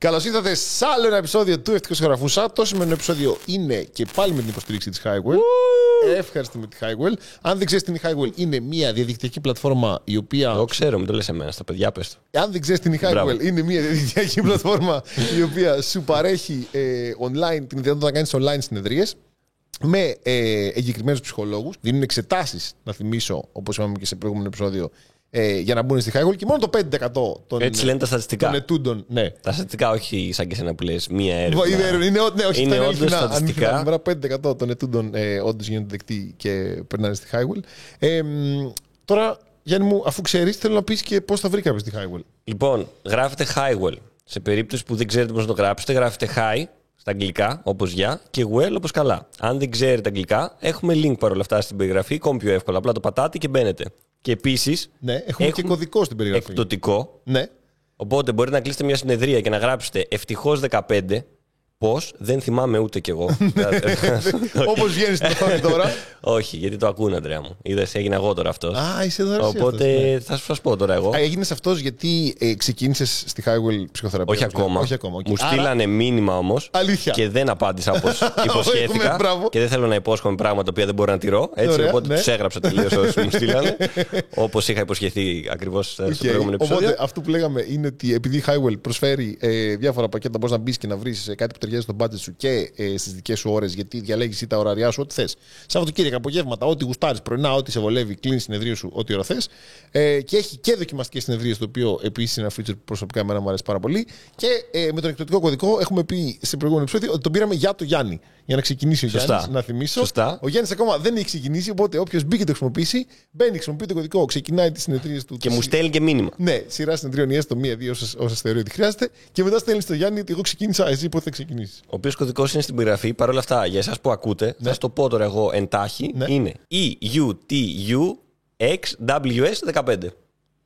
Καλώς ήρθατε σε άλλο ένα επεισόδιο του Ευτυχώς Γραφούσα. Το σημερινό επεισόδιο είναι και πάλι με την υποστήριξη της Highwell. Ευχαριστώ με τη Highwell. Αν δεν ξέρεις την Highwell, είναι μια διαδικτυακή πλατφόρμα η οποία. Το ξέρω, μην το λες εμένα, στα παιδιά πες το. Αν δεν ξέρεις την Highwell, είναι μια διαδικτυακή πλατφόρμα η οποία σου παρέχει online την δυνατότητα να κάνεις online συνεδρίες με εγκεκριμένους ψυχολόγους. Δίνουν εξετάσεις, να θυμίσω, όπως είπαμε και σε προηγούμενο επεισόδιο, για να μπουν στη Highwell και μόνο το 5% των. Έτσι λένε τα στατιστικά. Των ετούντων, ναι. Τα στατιστικά, όχι σαν και εσένα που λες μία έρευνα. Είναι όντως στατιστικά. 5% των ετούντων όντως γίνονται δεκτοί και περνάνε στη Highwell. Τώρα, Γιάννη μου, αφού ξέρεις, θέλω να πεις και πώς θα βρει κάποιος στη Highwell. Λοιπόν, γράφετε Highwell. Σε περίπτωση που δεν ξέρετε πώς να το γράψετε, γράφετε Hi στα αγγλικά, όπως για, και Well, όπως καλά. Αν δεν ξέρετε αγγλικά, έχουμε link παρόλα αυτά στην περιγραφή, ακόμη πιο εύκολα. Απλά το πατάτε και μπαίνετε. Και επίσης. Ναι, έχουμε και κωδικό στην περιγραφή. Εκπτωτικό. Ναι. Οπότε μπορείτε να κλείσετε μια συνεδρία και να γράψετε ευτυχώς 15. Πώς, δεν θυμάμαι ούτε κι εγώ. Όπως βγαίνει στην οθόνη τώρα. Όχι, γιατί το ακούνε, Αντρέα μου. Είδες, έγινα εγώ τώρα αυτός. Α, είσαι εδώ. Οπότε θα σας πω τώρα εγώ. Έγινες αυτός γιατί ξεκίνησες στη Highwell ψυχοθεραπεία. Όχι ακόμα. Okay. Μου στείλανε μήνυμα όμως. Αλήθεια. Και δεν απάντησα όπως υποσχέθηκα. Και δεν θέλω να υπόσχομαι πράγματα τα οποία δεν μπορώ να τηρώ. Έτσι, οπότε τους έγραψα τελείως όσους μου στείλανε. Όπως είχα υποσχεθεί ακριβώς στο προηγούμενο επεισόδιο. Οπότε αυτό που λέγαμε είναι ότι επειδή η Highwell προσφέρει διάφορα πακέτα, μπορείς να μπεις και να βρεις κάτι που ταιριάζει στο budget σου και στις δικές σου ώρες, γιατί διαλέγεις ή τα ωράριά σου, ό,τι θες. Σαββατοκύριακα, απογεύματα, ό,τι γουστάρεις, πρωινά, ό,τι σε βολεύει, κλείνεις συνεδρίο σου, ό,τι ώρα θες. Και έχει και δοκιμαστικές συνεδρίες, το οποίο επίσης είναι ένα feature που προσωπικά εμένα μου αρέσει πάρα πολύ. Και με τον εκπτωτικό κωδικό έχουμε πει σε προηγούμενο επεισόδιο ότι τον πήραμε για το Γιάννη. Για να ξεκινήσει ο Γιάννης, να θυμίσω. Σωστά. Ο Γιάννης ακόμα δεν έχει ξεκινήσει, οπότε όποιος μπήκε το χρησιμοποιήσει, μπαίνει, χρησιμοποιεί το κωδικό, ξεκινάει τις συνεδρίες του. Και μου στέλνει και μήνυμα. Ναι, σειρά συνεδρίων ή έστω μία-δύο όσες θεωρεί ότι χρειάζεται. Και μετά στέλνει στο Γιάννη ότι εγώ ξεκίνησα, εσύ πότε θα ξεκινήσεις. Ο οποίος κωδικός είναι στην περιγραφή. Παρ' όλα αυτά, για εσάς που ακούτε, θα σας το πω τώρα εγώ εντάχει. Ναι. Είναι EUTUXWS15.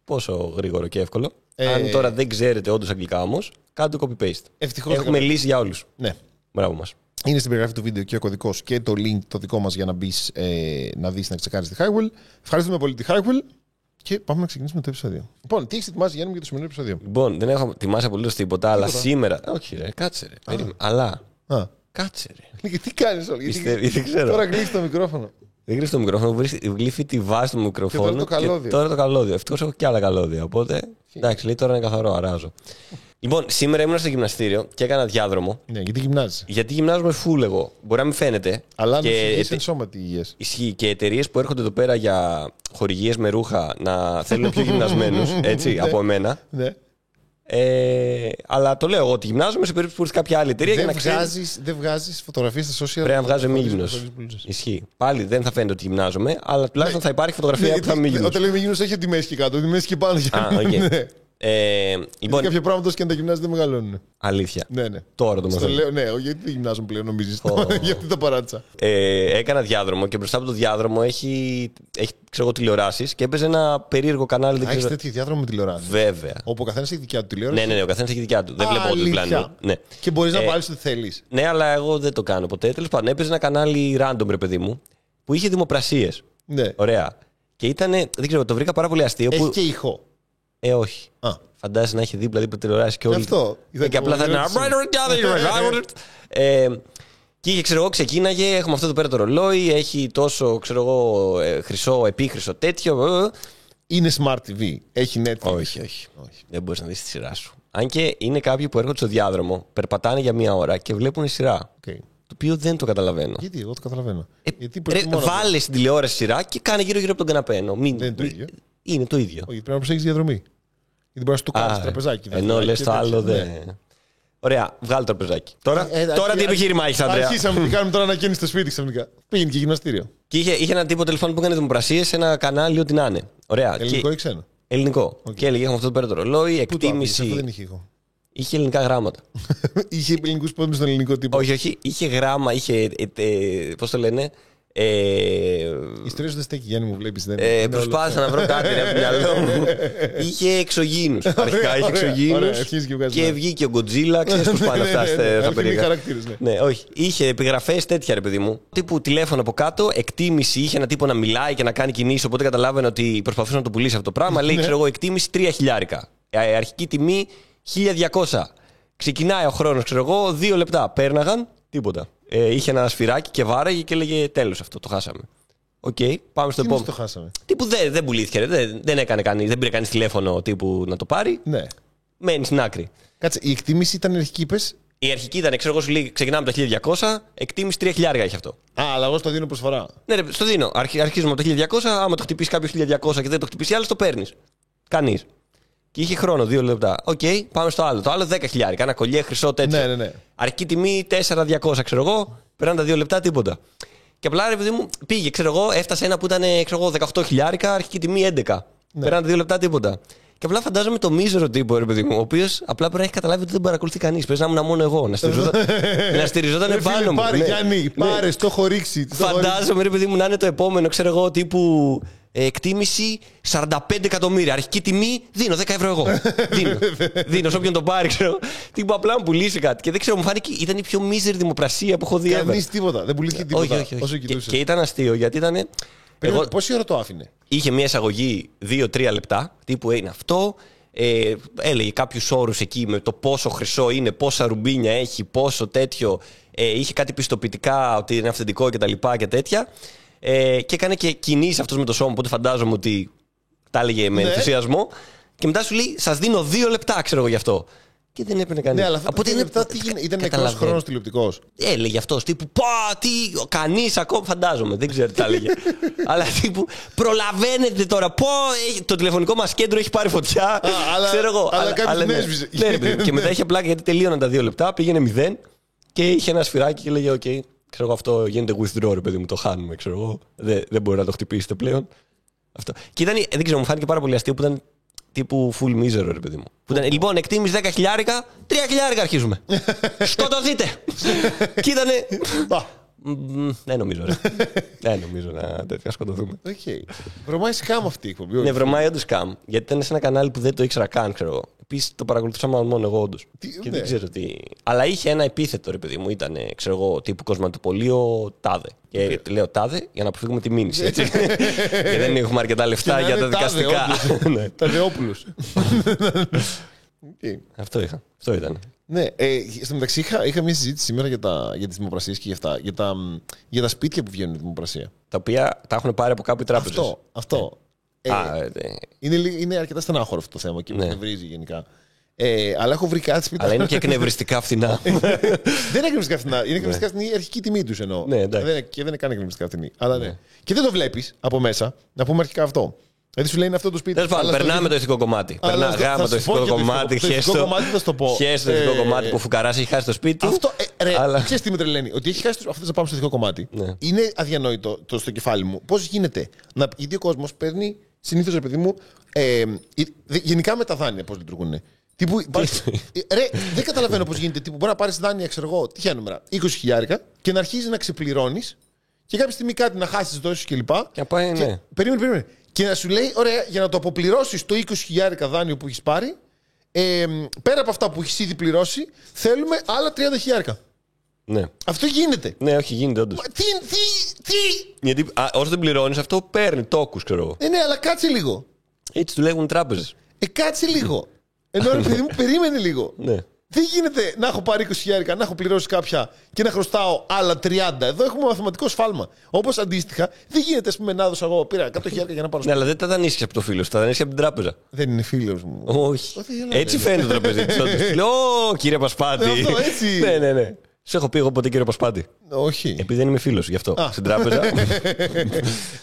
Πόσο γρήγορο και εύκολο. Αν τώρα δεν ξέρετε όντως αγγλικά όμως, κάντε το copy-paste. Ευτυχώς. Έχουμε λύση για όλους. Ναι. Μπράβο μας. Είναι στην περιγραφή του βίντεο και ο κωδικός και το link το δικό μας για να μπεις να δεις, να ξεκάρεις τη Highwell. Ευχαριστούμε πολύ τη Highwell και πάμε να ξεκινήσουμε το επεισόδιο. Λοιπόν, τι έχεις ετοιμάσει, Γιάννη, για το σημερινό επεισόδιο? Λοιπόν, δεν έχω ετοιμάσει απολύτως τίποτα, αλλά σήμερα. Όχι, ρε, κάτσε ρε. Περίμενε. Αλλά. Κάτσε ρε. Τι κάνεις όλοι, δεν ξέρω. Τώρα κλείσεις το μικρόφωνο. Δεν κλείσει το μικρόφωνο, γλύφει τη βάση του μικροφόνου. Και τώρα το καλώδιο. Ευτυχώς έχω και άλλα καλώδια. Οπότε. Εντάξει, λέει τώρα είναι καθαρό, αράζω. Λοιπόν, σήμερα ήμουν στο γυμναστήριο και έκανα διάδρομο. Ναι, γιατί γυμνάζεσαι? Γιατί γυμνάζομαι φουλ εγώ. Μπορεί να μην φαίνεται. Αλλά να είσαι εν σώματι υγιές. Ισχύει. Και εταιρείες που έρχονται εδώ πέρα για χορηγίες με ρούχα να θέλουν πιο γυμνασμένους, έτσι, από εμένα. Ναι. Αλλά το λέω εγώ ότι γυμνάζομαι σε περίπτωση που ήρθε κάποια άλλη εταιρεία. Δεν βγάζεις φωτογραφίες στα social. Πρέπει να βγάζω μη γυμνός. Ισχύει. Πάλι δεν θα φαίνεται ότι γυμνάζομαι, αλλά τουλάχιστον θα υπάρχει φωτογραφία που θα είμαι γυμνός. Όταν λέμε γυμνός, έχει τη μέση και κάτω, τη μέση και πάνω. Λοιπόν, κάποια πράγματα και αν τα γυμνάζεις δεν μεγαλώνουν. Αλήθεια. Ναι. Τώρα το μαθαίνω. Λέω, ναι, γιατί δεν γυμνάζομαι πλέον, νομίζεις. Γιατί τα παράτησα. Έκανα διάδρομο και μπροστά από το διάδρομο έχει ξέρω, τηλεοράσεις και έπαιζε ένα περίεργο κανάλι. Έχει τέτοιο διάδρομο με τηλεόραση? Βέβαια. Όπου ο καθένας έχει δικιά του τηλεόραση. Ναι, ο καθένας έχει δικιά του. Δεν βλέπω ό,τι πλάνο. Ναι. Και μπορείς να βάλεις ό,τι θέλεις. Ναι, αλλά εγώ δεν το κάνω ποτέ. Τέλος πάντων, έπαιζε ένα κανάλι random, ρε παιδί μου, που είχε δημοπρασίες. Ναι. Ωραία. Και ήταν. Δεν ξέρω, το βρήκα πάρα πολύ αστείο. Έχει και ηχό. Όχι. Φαντάζεσαι να έχει δίπλα τηλεοράση και όλοι. Αυτό. Και απλά θα είναι. Και είχε, ξέρω εγώ, ξεκίναγε. Έχουμε αυτό εδώ πέρα το ρολόι. Έχει τόσο, ξέρω εγώ, χρυσό, επίχρυσο τέτοιο. Είναι Smart TV. Έχει Netflix. Όχι. Δεν μπορείς να δεις τη σειρά σου. Αν και είναι κάποιοι που έρχονται στο διάδρομο, περπατάνε για μία ώρα και βλέπουν σειρά. Okay. Το οποίο δεν το καταλαβαίνω. Γιατί, εγώ το καταλαβαίνω. Βάλε στην τηλεόραση σειρά και κάνε γύρω-γύρω από τον καναπέ. Δεν είναι το ίδιο. Είναι το ίδιο. Όχι, πρέπει να προσέχεις διαδρομή. Γιατί μπορεί να το κάνεις τραπεζάκι. Ενώ λες το άλλο δεν. Ωραία, βγάλε το τραπεζάκι. Τώρα τι επιχείρημα έχεις, Αντρέα? Αρχίσαμε και κάνουμε τώρα ανακαίνιση στο σπίτι ξαφνικά. Πήγαινε και γυμναστήριο. Και είχε έναν τύπο τέλος πάντων που έκανε δημοπρασίες σε ένα κανάλι, ό,τι να είναι. Ωραία. Ελληνικό ή ξένο? Ελληνικό. Και έλεγε: έχουμε αυτό το πέρα το ρολόι, εκτίμηση. Αυτό δεν είχε ήχο. Είχε ελληνικά γράμματα. Είχε ελληνικούς πόντους στον ελληνικό τύπο. Όχι. Είχε γράμμα, είχε. Πώς το λένε. Η ιστορία σου δεν στέκει, Γιάννη μου, βλέπεις. Προσπάθησα να βρω κάτι από το μυαλό μου. Είχε εξωγήινους. Αρχικά είχε εξωγήινους. Και βγήκε ο Γκοτζίλα. Ξέρεις πώς πάνε αυτά στα περίεργα. Ναι, όχι. Είχε επιγραφές τέτοια, ρε παιδί μου. Τύπου τηλέφωνο από κάτω, εκτίμηση. Είχε ένα τύπο να μιλάει και να κάνει κινήσεις. Οπότε καταλάβαινε ότι προσπαθούσε να το πουλήσει αυτό το πράγμα. Λέει, ξέρω εγώ, εκτίμηση 3.000. Αρχική τιμή 1.200. Ξεκινάει ο χρόνος, ξέρω εγώ, 2 λεπτά. Πέρναγαν, τίποτα. Είχε ένα σφυράκι και βάραγε και έλεγε τέλος αυτό, το χάσαμε. Οκ, πάμε στο επόμενο. Το χάσαμε. Τύπου δεν πουλήθηκε, δεν έκανε κανείς, δεν πήρε κανείς τηλέφωνο τύπου να το πάρει. Ναι. Μένει στην άκρη. Κάτσε, η εκτίμηση ήταν η αρχική, είπες. Η αρχική ήταν, ξέρω εγώ, σου λέει, ξεκινάμε από τα 1.200, εκτίμηση 3.000 έχει αυτό. Αλλά εγώ στο δίνω προσφορά. Ναι, ρε, στο δίνω. Αρχίζουμε από τα 1.200, άμα το χτυπήσει κάποιο 1.200 και δεν το χτυπήσει άλλο, το παίρνει. Κανείς. Και είχε χρόνο, 2 λεπτά. Οκ, πάμε στο άλλο. Το άλλο 10.000. Ένα κολλιέ χρυσό τέτοιο. Ναι. Αρχική τιμή 4.200, ξέρω εγώ. Περνάνε τα 2 λεπτά, τίποτα. Και απλά, ρε παιδί μου, πήγε, ξέρω εγώ, έφτασε ένα που ήταν, ξέρω εγώ, 18.000, αρχική τιμή 11. Ναι. Περνάνε τα 2 λεπτά, τίποτα. Και απλά φαντάζομαι το μίζερο τύπο, ρε παιδί μου, ο οποίο απλά πρέπει να έχει καταλάβει ότι δεν παρακολουθεί κανείς. Πρέπει να ήμουν μόνο εγώ. Να στηριζόταν πάνω μου. Πάρε, Γιάννη, πάρε, το έχω ρίξει. Φαντάζομαι, ρε παιδί μου, να είναι το επόμενο, ξέρω εγώ, τύπου εκτίμηση 45 εκατομμύρια. Αρχική τιμή δίνω 10 ευρώ εγώ. Δίνω σε όποιον το πάρει, ξέρω. Τύπου απλά μου πουλήσει κάτι. Και δεν ξέρω, μου φάνηκε ήταν η πιο μίζερη δημοπρασία που έχω δει. Κανείς τίποτα. Δεν πουλήθηκε τίποτα. Όχι. Και ήταν αστείο γιατί ήταν. Πόση ώρα το άφηνε? Είχε μια εισαγωγή 2-3 λεπτά, τύπου είναι αυτό. Έλεγε κάποιους όρους εκεί με το πόσο χρυσό είναι, πόσα ρουμπίνια έχει, πόσο τέτοιο. Είχε κάτι πιστοποιητικά ότι είναι αυθεντικό κτλ. Και τέτοια. Και έκανε και κινήσεις αυτός με το σώμα, οπότε φαντάζομαι ότι τα έλεγε με ενθουσιασμό. Και μετά σου λέει: σας δίνω 2 λεπτά, ξέρω εγώ γι' αυτό. Και δεν έπαιρνε κανείς. Ναι, αλλά αυτά τα 2 λεπτά τι γίνεται? Ήταν νεκρός χρόνος τηλεοπτικός. Έλεγε αυτός τύπου κανείς ακόμα, φαντάζομαι, δεν ξέρω τι τα έλεγε. Αλλά τύπου προλαβαίνετε τώρα. Το τηλεφωνικό μας κέντρο έχει πάρει φωτιά. Ξέρω εγώ. Αλλά κάποιος την έσβησε. Και μετά είχε πλάκα γιατί τελείωναν τα 2 λεπτά, πήγαινε 0 και είχε ένα σφυράκι και έλεγε: οκ, ξέρω εγώ, αυτό γίνεται withdraw, ρε παιδί μου, το χάνουμε. Ξέρω εγώ. Δεν μπορεί να το χτυπήσετε πλέον. Αυτό. Και ήταν, δεν ξέρω, μου φάνηκε πάρα πολύ αστείο που ήταν τύπου full miser, ρε παιδί μου. Που ήταν, λοιπόν, εκτίμηση 10.000, 3.000 αρχίζουμε. Σκοτωθείτε! Και ήτανε. Δεν νομίζω, ρε. Δεν νομίζω να τέτοια σκοτωθούμε. Βρωμάει σκάμ αυτή η εκπομπή. Ναι, βρωμάει όντως σκάμ. Γιατί ήταν σε ένα κανάλι που δεν το ήξερα καν, ξέρω εγώ. Επίσης το παρακολουθούσα μόνο εγώ όντως. Και δεν ξέρω τι. Αλλά είχε ένα επίθετο, ρε παιδί μου. Ήταν, ξέρω εγώ, τύπου κοσματοπολείο τάδε. Και λέω τάδε για να αποφύγουμε τη μήνυση. Έτσι. Και δεν έχουμε αρκετά λεφτά για τα δικαστικά. Ταδεόπουλος. Αυτό είχα. Αυτό ήταν. Ναι, στο μεταξύ είχα μια συζήτηση σήμερα για τις δημοπρασίες και για αυτά. Για τα σπίτια που βγαίνουν η δημοπρασία. Τα οποία τα έχουν πάρει από κάπου οι τράπεζες. Αυτό. Είναι αρκετά στενάχωρο αυτό το θέμα και με εκνευρίζει γενικά. Αλλά έχω βρει κάτι σπίτια. Αλλά είναι και εκνευριστικά φθηνά. Δεν είναι εκνευριστικά φθηνά. Είναι εκνευριστικά φθηνή η αρχική τιμή του εννοώ. Και δεν είναι καν εκνευριστικά φθηνή. Αλλά ναι. Και δεν το βλέπεις από μέσα. Να πούμε αρχικά αυτό. Δηλαδή σου λέει είναι αυτό το σπίτι. Τέλος πάντων, περνάμε το ηθικό κομμάτι. Γάμα το ηθικό κομμάτι. Χέστο το ηθικό κομμάτι που φουκαράς έχει χάσει το σπίτι. Αυτό. Ξέρεις τι με τρελαίνει? Ότι έχει χάσει. Αυτό θα πάμε στο ηθικό κομμάτι. Είναι αδιανόητο στο κεφάλι μου. Πώς γίνεται? Γιατί ο κόσμος παίρνει συνήθως, ρε παιδί μου, γενικά με τα δάνεια πώς λειτουργούν. Δεν καταλαβαίνω πώς γίνεται. Μπορεί να πάρεις δάνεια, ξέρω εγώ, τυχαία νούμερα, 20.000 και να αρχίζει να ξεπληρώνεις και κάποια στιγμή κάτι να χάσεις δόσεις κλπ. Και πάει, ναι. Περίμενε. Και να σου λέει, ωραία, για να το αποπληρώσεις το 20.000 δάνειο που έχεις πάρει, πέρα από αυτά που έχεις ήδη πληρώσει, θέλουμε άλλα 30.000. Ναι. Αυτό γίνεται. Ναι, όχι, γίνεται όντως. Τι. Γιατί όσο δεν πληρώνεις αυτό, παίρνει τόκους, ξέρω εγώ. Ναι, αλλά κάτσε λίγο. Έτσι του λέγουν τράπεζες. Κάτσε λίγο. Ενώ ρε παιδί μου, περίμενε λίγο. Ναι. Δεν γίνεται να έχω πάρει 20.000, να έχω πληρώσει κάποια και να χρωστάω άλλα 30. Εδώ έχουμε μαθηματικό σφάλμα. Όπως αντίστοιχα, δεν γίνεται, ας πούμε, να δώσω εγώ πήρα 100.000 για να πάρω σπίτι. Ναι, αλλά δεν τα δανείσαι από το φίλο σου, τα δανείσαι από την τράπεζα. Δεν είναι φίλος μου. Όχι. Έτσι φαίνεται το τραπεζίτη. Κύριε Πασπάτη. Αυτό έτσι. Ναι. Σε έχω πει εγώ ποτέ, κύριε Πασπάτη? Όχι. Επειδή δεν είμαι φίλος, γι' αυτό. Στην τράπεζα.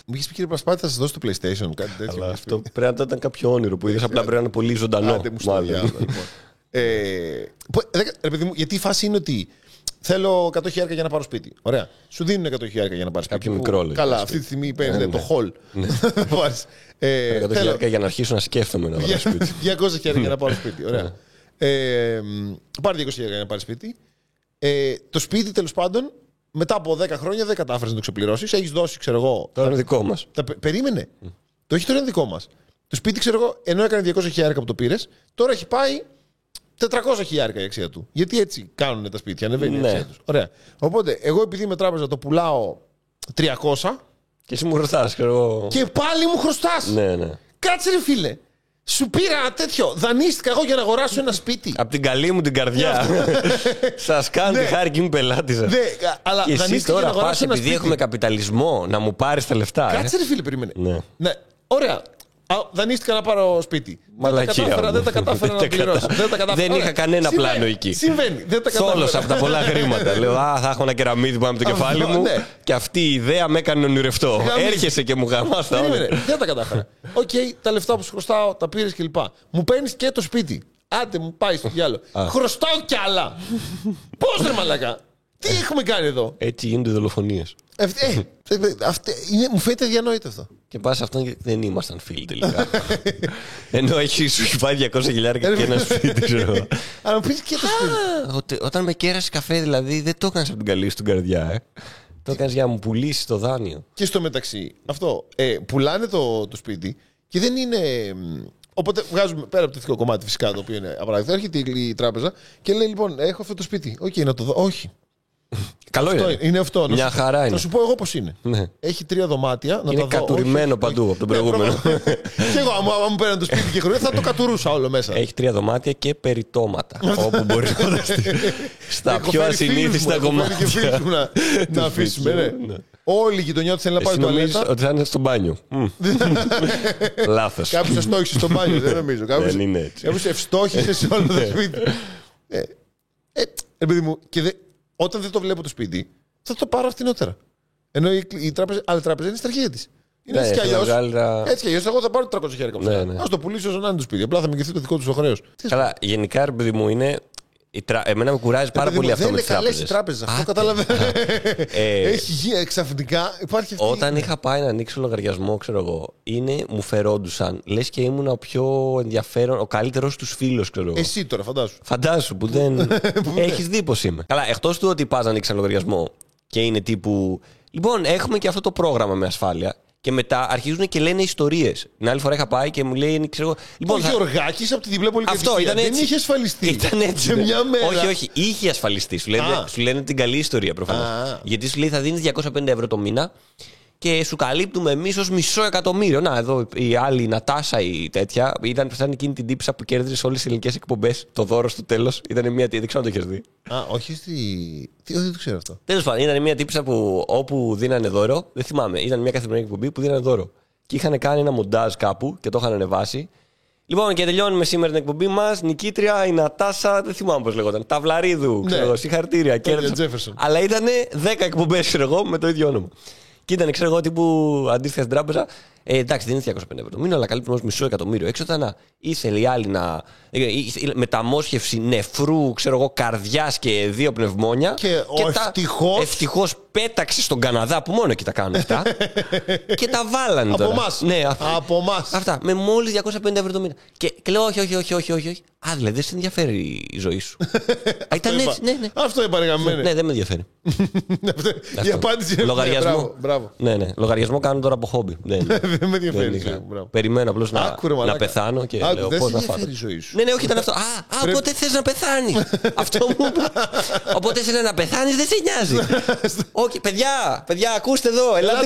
Μου είχε πει, κύριε Πασπάτη, θα σα δώσω το PlayStation, κάτι τέτοιο. Αλλά αυτό πρέπει να ήταν κάποιο όνειρο που είδε, απλά πρέπει να είναι πολύ ζωντανό. Ρε παιδί μου, γιατί η φάση είναι ότι θέλω 100.000 για να πάρω σπίτι. Ωραία. Σου δίνουν 100.000 για να πάρει σπίτι. Κάποιο μικρό, λέει. Καλά, αυτή τη στιγμή παίρνει το hall. 100.000 για να αρχίσω να σκέφτομαι να πάρω σπίτι. 200.000 για να πάρω σπίτι. Ωραία. Πάρει 200.000 για να πάρει σπίτι. Το σπίτι, τέλος πάντων, μετά από 10 χρόνια δεν κατάφερες να το ξεπληρώσεις. Έχεις δώσει, ξέρω εγώ. Τώρα είναι δικό μας. Περίμενε. Το έχει τώρα είναι δικό μας. Το σπίτι, ξέρω εγώ, ενώ έκανε 200.000 που το πήρες, τώρα έχει πάει 400.000 η αξία του. Γιατί έτσι κάνουν τα σπίτια, ανεβαίνει η αξία τους. Ωραία. Οπότε, εγώ επειδή με τράπεζα το πουλάω 300. Και εσύ μου χρωστάς, ξέρω εγώ. Και πάλι μου χρωστάς. Ναι. Κάτσε, ρε φίλε. Σου πήρα ένα τέτοιο. Δανείστηκα εγώ για να αγοράσω ένα σπίτι. Από την καλή μου την καρδιά. Σας κάνω τη χάρη και είμαι πελάτης. Αλλά και εσύ τώρα πας επειδή έχουμε καπιταλισμό να μου πάρεις τα λεφτά. Κάτσε ρε φίλε, περίμενε. Ναι. Ωραία. Δανείστηκα να πάρω σπίτι. Μαλακία. Δεν τα κατάφερα να πληρώσω. Δεν είχα κανένα πλάνο εκεί. Συμβαίνει. Θόλωσα από τα πολλά χρήματα. Λέω, θα έχω ένα κεραμίδι πάνω από το κεφάλι μου και αυτή η ιδέα με έκανε ονειρευτό. Έρχεσαι και μου γαμάς τα όνειρα. Δεν τα κατάφερα. Οκ, τα λεφτά που σου χρωστάω τα πήρες κλπ. Μου παίρνεις και το σπίτι. Άντε, μου πάει στο διάλογο. Χρωστάω κι άλλα. Πώς ρε μαλακά. Τι έχουμε κάνει εδώ. Έτσι γίνονται δολοφονίες. Μου φαίνεται διανόητο αυτό. Και πας αυτόν και δεν ήμασταν φίλοι τελικά. Ενώ σου έχει πάει 200.000 και ένα σπίτι, ξέρω. Αλλά μου πεις και το σπίτι. Όταν με κέρασε καφέ, δηλαδή δεν το έκανες από την καλή σου την καρδιά. Το έκανες για να μου πουλήσει το δάνειο. Και στο μεταξύ, αυτό. Πουλάνε το σπίτι και δεν είναι. Οπότε βγάζουμε πέρα από το ηθικό κομμάτι φυσικά το οποίο είναι απαράδεκτο. Έρχεται η τράπεζα και λέει: λοιπόν, έχω αυτό το σπίτι. Οκ, να το δω. Όχι. Καλό είναι. Είναι αυτό. Μια χαρά είναι. Θα σου πω εγώ πώς είναι. Ναι. Έχει 3 δωμάτια. Είναι κατουρημένο παντού από τον προηγούμενο. Και εγώ, άμα μου παίρνουν το σπίτι και χρονιά, θα το κατουρούσα όλο μέσα. Έχει 3 δωμάτια και περιτώματα. Όπου μπορεί να φανταστεί. Στα πιο ασυνήθιστα κομμάτια. Και φίλους μου να αφήσουμε. Όλη η γειτονιά του θέλει να πάρει το αλέτα. Ότι θα είναι στο μπάνιο. Λάθος. Κάποιος ευστόχησε στο μπάνιο, δεν νομίζω. Δεν είναι έτσι. Κάποιος ευστόχησε σε όλο το σπίτι. Επειδή μου. Όταν δεν το βλέπω το σπίτι, θα το πάρω φθηνότερα. Ενώ η τράπεζα, άλλη τράπεζα είναι στα αρχεία τη. Είναι έτσι κι αλλιώς. Έτσι κι αλλιώς, εγώ θα πάρω 300.000 κομμάτια. Ας το πουλήσω όσο να είναι το σπίτι. Απλά θα με το δικό του το χρέος. Καλά, γενικά, ρε παιδί μου, είναι. Εμένα με κουράζει πάρα πολύ αυτό με τις τράπεζες. Δεν είναι καλές οι τράπεζες, αυτό καταλαβαίνω. Έχει γίνει ξαφνικά. Όταν είχα πάει να ανοίξω λογαριασμό, ξέρω εγώ, μου φερόντουσαν, λες και ήμουν ο πιο ενδιαφέρον, ο καλύτερος τους φίλος, ξέρω εγώ. Εσύ τώρα, φαντάσου. Φαντάσου που δεν. Έχεις δει πως είμαι. Καλά, εκτός του ότι πας να ανοίξεις ένα λογαριασμό και είναι τύπου. Λοιπόν, έχουμε και αυτό το πρόγραμμα με ασφάλεια. Και μετά αρχίζουν και λένε ιστορίες. Την άλλη φορά είχα πάει και μου λέει, ξέρω. Λοιπόν, ο Γιωργάκης από τη διπλή πολυκατοικία. Αυτό ήταν έτσι. Δεν είχε ασφαλιστεί. Ήταν έτσι. Σε μια μέρα. Όχι, είχε ασφαλιστεί. Σου λένε την καλή ιστορία προφανώς. Γιατί σου λέει θα δίνεις 250 ευρώ το μήνα και σου καλύπτουμε εμείς ως $500,000. Να, εδώ η άλλη, η Νατάσα ή τέτοια, ήταν εκείνη την τύψα που κέρδιζε σε όλες τις ελληνικές εκπομπές. Το δώρο στο τέλος ήταν μια. Δεν ξέρω αν το έχεις δει. Όχι δεν το ξέρω αυτό. Τέλος πάντων, ήταν μια τύψα που όπου δίνανε δώρο, δεν θυμάμαι, ήταν μια καθημερινή εκπομπή που δίνανε δώρο. Και είχαν κάνει ένα μοντάζ κάπου και το είχαν ανεβάσει. Λοιπόν, και τελειώνουμε σήμερα την εκπομπή μας. Νικήτρια, η Νατάσα, δεν θυμάμαι πώς λεγόταν. Ταυλαρίδου, ξέρω, συγχαρητήρια. Αλλά ήταν 10 εκπομπές, ξέρω εγώ, με το ίδιο όνομα. Και ήταν, ξέρω εγώ, τύπου αντίστοιχα στην τράπεζα. Εντάξει, δεν είναι 250 ευρώ το μήνα, αλλά καλύπτουμε ως $500,000 έξοδα. Να ήθελε η άλλη να. Μεταμόσχευση νεφρού, ξέρω εγώ, καρδιάς και 2 πνευμόνια. Και ευτυχώς πέταξε στον Καναδά που μόνο εκεί τα κάνουν αυτά. Και τα βάλανε από τώρα. Εμάς. Ναι, από εμάς. Αυτά. Με μόλις 250 ευρώ το μήνα. Και λέω, όχι. Δηλαδή δεν σε ενδιαφέρει η ζωή σου. Ήταν έτσι, ναι. Αυτό είπα, γαμμένε. Ναι, δεν με ενδιαφέρει. Η απάντηση είναι λογαριασμό. Μπράβο. Ναι. Λογαριασμό κάνω τώρα από χόμπι. Δεν με ενδιαφέρει. Περιμένω απλώς να πεθάνω και λέω πώς να φάω. Ναι, όχι, ήταν αυτό. Οπότε θες να πεθάνεις. Αυτό μου είπε. Οπότε θες να πεθάνεις, δεν σε νοιάζει. Όχι, παιδιά, ακούστε εδώ. Ελάτε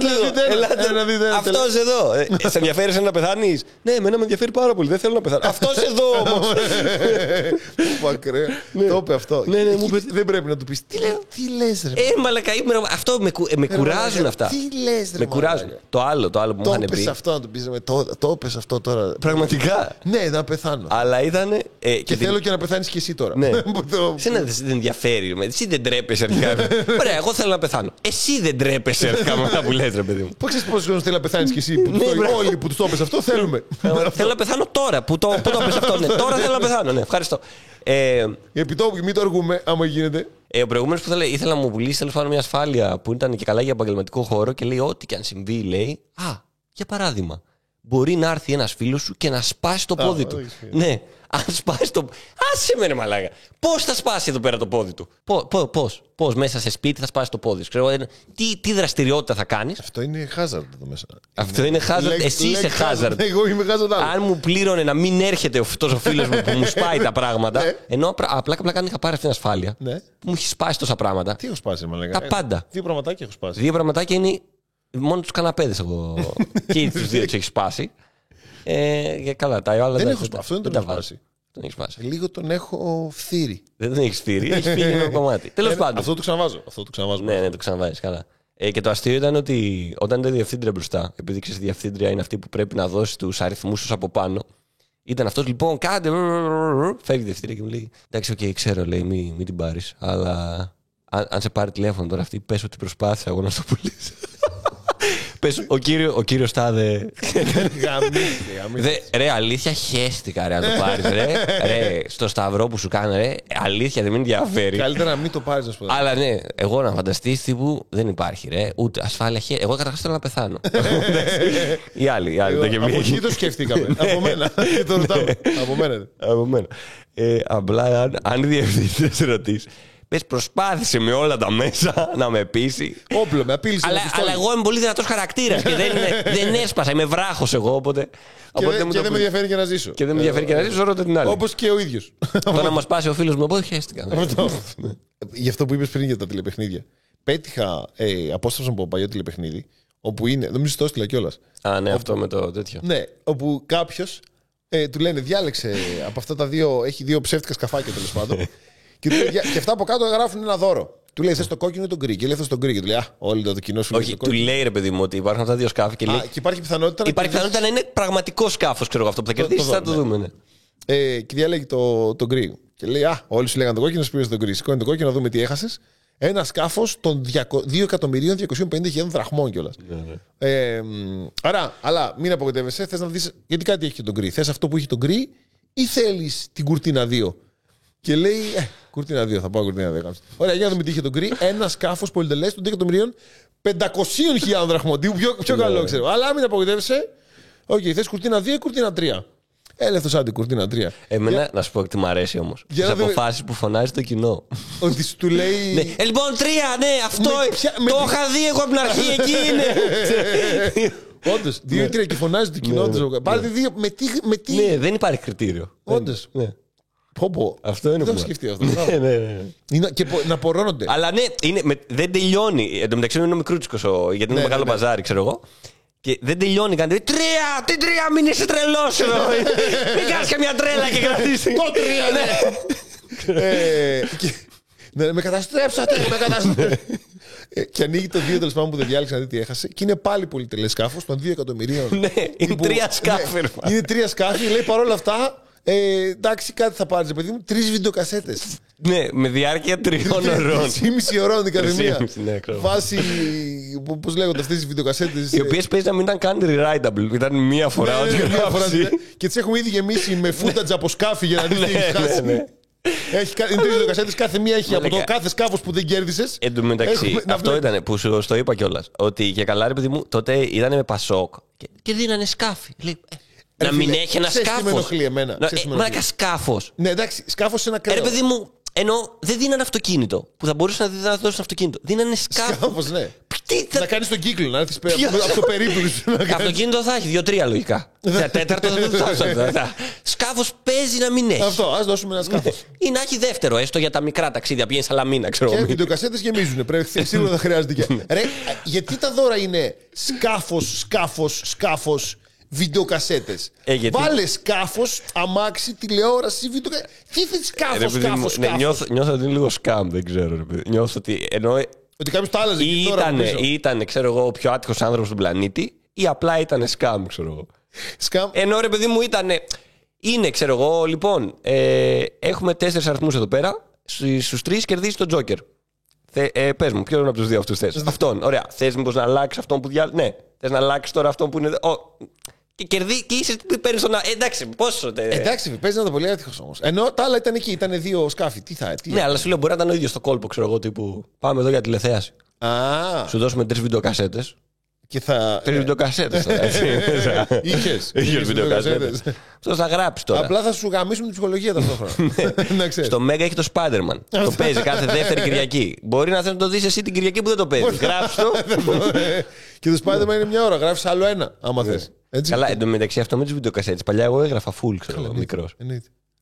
λίγο. Αυτός εδώ. Σε ενδιαφέρει να πεθάνεις? Ναι, εμένα με ενδιαφέρει πάρα πολύ. Δεν θέλω να πεθάνω. Αυτός εδώ όμως. Ακραίο. Το είπε αυτό. Δεν πρέπει να του πεις. Τι λες, ρε. Μαλακά, αυτό με κουράζουν αυτά. Τι λες, ρε. Με κουράζουν. Το άλλο που μου είχαν πει. Το είπες αυτό να του πεις. Το είπες αυτό τώρα. Πραγματικά. Ναι, να πεθάνω. Αλλά ήταν. Και θέλω και να πεθάνεις και εσύ τώρα. Ναι. Εσένα δεν ενδιαφέρει. Εσύ δεν τρέπεσαι αρχικά. Ωραία, εγώ θέλω να πεθάνω. Εσύ δεν τρέπεσαι αρχικά με αυτά που λες, ρε παιδί μου. Πώς ξέρεις πόσους χρόνους θέλει να πεθάνεις και εσύ? Όλοι που τους το είπες αυτό θέλουμε. Θέλω να πεθάνω τώρα που το είπες αυτό. Τώρα θέλω να πεθάνω. Ναι, ευχαριστώ. Επιτόπου, μην το αργούμε, άμα γίνεται. Ο προηγούμενος που ήθελα να μου πουλήσει τέλος πάντων μια ασφάλεια που ήταν και καλά για επαγγελματικό χώρο και λέει: ό,τι και αν συμβεί, λέει. Για παράδειγμα, μπορεί να έρθει ένας φίλος σου και να σπάσει το πόδι του. Ναι, αν σπάσει το. Άσε με, ρε μαλάκα. Πώς θα σπάσει εδώ πέρα το πόδι του? Πώς μέσα σε σπίτι θα σπάσει το πόδι σου? Τι δραστηριότητα θα κάνεις? Αυτό είναι hazard εδώ μέσα. Αυτό είναι hazard. Εσύ είσαι hazard. Εγώ είμαι hazard. Αν μου πλήρωνε να μην έρχεται αυτός ο φίλος μου που μου σπάει τα πράγματα. Ενώ απλά είχα πάρει αυτή την ασφάλεια που μου έχει σπάσει τόσα πράγματα. Τι έχω σπάσει, μαλάκα? Τα πάντα. 2 πραγματάκια έχω σπάσει. 2 πραγματάκια είναι μόνο τους καναπέδες εγώ. Και τους 2 τους έχει σπάσει. Καλά, τα άλλα δεν έχω σπάσει. Αυτό δεν τον έχω σπάσει. Λίγο τον έχω φθείρει. Δεν τον έχει φθείρει, έχει φύγει ένα κομμάτι. Τέλος πάντων. Αυτό το ξαναβάζω. Ναι, το ξαναβάζεις, καλά. Και το αστείο ήταν ότι όταν ήταν διευθύντρια μπροστά, επειδή ξέρεις, η διευθύντρια είναι αυτή που πρέπει να δώσει τους αριθμούς τους από πάνω. Ήταν αυτός λοιπόν, κάντε. Φεύγει η διευθύντρια και μου λέει: εντάξει, οκ, ξέρω, λέει, μην την πάρεις. Αλλά αν σε πάρει τηλέφωνο τώρα αυτή, πες ότι προσπάθησα εγώ να το πουλήσω. Πες, ο κύριος Τάδε. Ρε, αλήθεια, χέστηκα ρε, αν το πάρεις. Ρε, στο σταυρό που σου κάνω, ρε, αλήθεια δεν με ενδιαφέρει. Καλύτερα να μην το πάρεις, να σου πω. Αλλά ναι, εγώ να φανταστείς τύπου δεν υπάρχει, ρε. Ούτε ασφάλεια χέρι. Εγώ καταρχάς θέλω να πεθάνω. Οι άλλοι. Από εκεί το σκεφτήκαμε. Από μένα. Από μένα. Απλά αν η διευθύντρια σε ρωτήσει. Πες, προσπάθησε με όλα τα μέσα να με πείσει. Όπλο, με απείλησε. Αλλά εγώ είμαι πολύ δυνατός χαρακτήρας και δεν έσπασα. Είμαι βράχος εγώ, οπότε. Και δεν με ενδιαφέρει και να ζήσω. Και δεν με ενδιαφέρει και να ζήσω, ρώτα την άλλη. Όπως και ο ίδιος. Τώρα να μας πάσει ο φίλος μου, οπότε χαίστηκα. Γι' αυτό που είπες πριν για τα τηλεπαιχνίδια. Πέτυχα απόσταυσα από παλιό τηλεπαιχνίδι, όπου είναι. Νομίζω το έστειλα κιόλας. Α, ναι, αυτό με το τέτοιο. Ναι, όπου κάποιος του λένε διάλεξε από αυτά τα δύο. Έχει δύο ψεύτικα σκαφάκια τέλος πάντων. Και αυτά από κάτω γράφουν ένα δώρο. Του λέει: θες το κόκκινο ή τον γκρι. Και λέει: θες το γκρι. Και του λέει: όλοι το κοινό. Όχι, του λέει ρε παιδί μου ότι υπάρχουν αυτά τα δύο σκάφη. Και λέει: και υπάρχει πιθανότητα. Υπάρχει πιθανότητα να είναι πραγματικό σκάφος, ξέρω εγώ αυτό που θα κερδίσει. Θα το δούμε. Ναι. Και διάλεγε το γκρι. Και λέει: όλοι σου λέγανε το κόκκινο, σου πήρε το γκρι. Σηκώνει το κόκκινο να δούμε τι έχασες. Ένα σκάφος των 2.250.000 δραχμών κιόλας. Άρα, αλλά μην απογοητεύεσαι. Θες να δεις γιατί κάτι έχει το γκρι. Θες αυτό που έχει το γκρι ή θέλεις την κουρτίνα 2. Και λέει, κουρτίνα 2, θα πάω κουρτίνα 2. Ωραία, για να δούμε τι είχε τον γκρι. Ένα σκάφος πολυτελές των 2.500.000 δραχμών. Πιο καλό ξέρω. Αλλά μην απογοητεύεσαι. Οκ, θες κουρτίνα 2 ή κουρτίνα 3. Έλευθος άντι, κουρτίνα 3. Εμένα να σου πω ότι μου αρέσει όμως. Τις αποφάσεις που φωνάζει το κοινό. Ότι του λέει. Λοιπόν, 3, ναι, αυτό. Το είχα δει εγώ από την αρχή, εκεί είναι. Όντως, 2-3 και φωνάζει το κοινό του. Πάρτε 2 με τι. Ναι, δεν υπάρχει κριτήριο. Όντως. Αυτό είναι που. Δεν το σκεφτεί αυτό. Ναι. Και να απορρώνονται. Αλλά ναι, δεν τελειώνει. Εν τω μεταξύ είναι ο μικρούτσικος, γιατί είναι μεγάλο μπαζάρι, ξέρω εγώ. Και δεν τελειώνει καν. 3! Τι 3, μην είσαι τρελός εδώ. Μην κάνεις καμιά τρέλα και κρατήσει. Το 3, ναι. Με καταστρέψατε. Και ανοίγει το 2 τέλος πάντων που δεν διάλεξε να δει τι έχασε. Και είναι πάλι πολυτελές σκάφος των 2 εκατομμυρίων. Ναι, είναι 3 σκάφη. Είναι 3 σκάφη. Λέει παρόλα αυτά. Εντάξει, κάτι θα πάρει, παιδί μου. 3 βιντεοκασέτες. Ναι, με διάρκεια 3 ώρων. 3,5 ωρών η καθεμία. Ναι, βάση. Πώς λέγονται αυτές οι βιντεοκασέτες. Οι οποίες παίζει να μην ήταν καν rewritable. Ήταν μία φορά ότι γράψει. Και τις έχουμε ήδη γεμίσει με footage από σκάφη για να δει τι έχει χάσει. Είναι 3 βιντεοκασέτες, κάθε μία έχει από το κάθε σκάφος που δεν κέρδισες. Εν τω μεταξύ, αυτό ήταν που σου το είπα κιόλας. Ότι και καλά, ρε παιδί μου, τότε ήταν με Πασόκ και δίνανε σκάφη. Να μην έχει ένα σκάφος. Με ενοχλεί εμένα. Μαλάκα σκάφος. Ναι, εντάξει, σκάφος σε ένα κρέος. Ρε παιδί μου, ενώ δεν δίνανε αυτοκίνητο. Που θα μπορούσαν να δώσουν αυτοκίνητο. Δίνανε σκάφος. Ναι. Να κάνεις τον κύκλο, να έρθεις από το περίπτωση σου. Αυτοκίνητο θα έχει 2-3 λογικά. Σε τέταρτο δεν θα. Σκάφος παίζει να μην έχει. Αυτό, ας δώσουμε ένα σκάφος. Ή να έχει δεύτερο, έστω για τα μικρά ταξίδια. Πηγαίνει Σαλαμίνα, ξέρω εγώ. Και οι βιντεοκασέτες γεμίζουν. Σίγουρα θα χρειάζεται. Γιατί τα δώρα είναι σκάφος. Βιντεοκασέτες. Βάλε σκάφος, αμάξι, τηλεόραση, βιντεοκασέτες. Τι θες σκάφος. Νιώθω ότι είναι λίγο σκάμ, δεν ξέρω. Νιώθω ότι ενώ. Ότι κάποιος το άλλαζε. Ήταν, ξέρω εγώ, ο πιο άτυχος άνθρωπος στον πλανήτη, ή απλά ήταν σκάμ, ξέρω εγώ. Ενώ ρε παιδί μου ήταν. Είναι, ξέρω εγώ, λοιπόν, έχουμε 4 αριθμούς εδώ πέρα. Στους 3 κερδίζει τον Τζόκερ. Πες μου, ποιον από τους δύο αυτούς θες? Αυτόν. Ωραία. Θες μήπως να αλλάξει αυτόν που διάλεξε? Ναι. Θες να αλλάξει τώρα αυτόν που είναι. Και κερδίζει και είσαι. Παίρνει τον. Εντάξει, πόσο. Εντάξει, παίζει να ήταν πολύ άτυχος όμως. Ενώ τα άλλα ήταν εκεί, ήταν 2 σκάφη. Ναι, αλλά σου λέω μπορεί να ήταν ο ίδιος στο κόλπο, ξέρω εγώ, τύπου. Πάμε εδώ για τηλεθέαση. Σου δώσουμε 3 βιντεοκασέτες. Και θα. 3 βιντεοκασέτες τώρα. Είχες βιντεοκασέτες. Αυτό θα γράψει τώρα. Απλά θα σου γαμίσουν την ψυχολογία ταυτόχρονα. Στο Μέγκα έχει το Spider-Man. Το παίζει κάθε δεύτερη Κυριακή. Μπορεί να θες να το δεις εσύ την Κυριακή που δεν το παίζει. Γράψει το. Και το Spider-Man είναι μια ώρα. Γράφεις άλλο ένα, άμα θες. Καλά, εντωμεταξύ αυτό με τις βιντεοκασέτες. Παλιά εγώ έγραφα full, ξέρω, μικρός.